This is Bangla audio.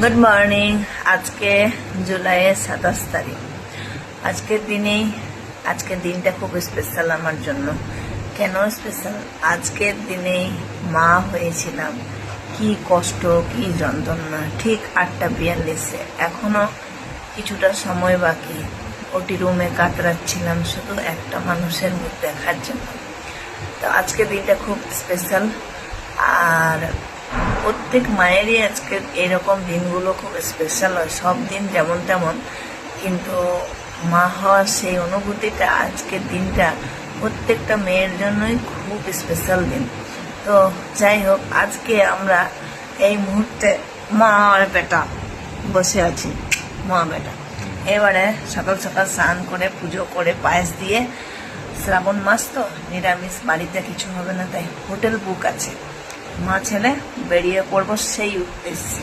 Good morning. আজকে জুলাইয়ের 27 তারিখ। আজকের দিনটা খুব স্পেশাল আমার জন্য। কেন স্পেশাল? আজকের দিনেই মা হয়েছিলাম। কি কষ্ট, কি যন্ত্রণা। ঠিক 8:42-এ, এখনো কিছুটা সময় বাকি। ওটি রুমে কাতরাচ্ছিলাম শুধু একটা মানুষের মুখ দেখার জন্য। তো আজকের দিনটা খুব স্পেশাল। আর প্রত্যেক মায়েরই আজকে এরকম দিনগুলো খুব স্পেশাল হয়, সব দিন যেমন তেমন, কিন্তু মা হওয়ার সেই অনুভূতিটা, আজকের দিনটা প্রত্যেকটা মেয়ের জন্যই খুব স্পেশাল দিন। তো যাই হোক, আজকে আমরা এই মুহূর্তে মা আর বেটা বসে আছি, মা বেটা। এবারে সকাল সকাল স্নান করে পুজো করে পায়েস দিয়ে, শ্রাবণ মাস তো নিরামিষ, বাড়িতে কিছু হবে না, তাই হোটেল বুক আছে। মা ছেলে বেরিয়ে পড়বো সেই উদ্দেশ্যে।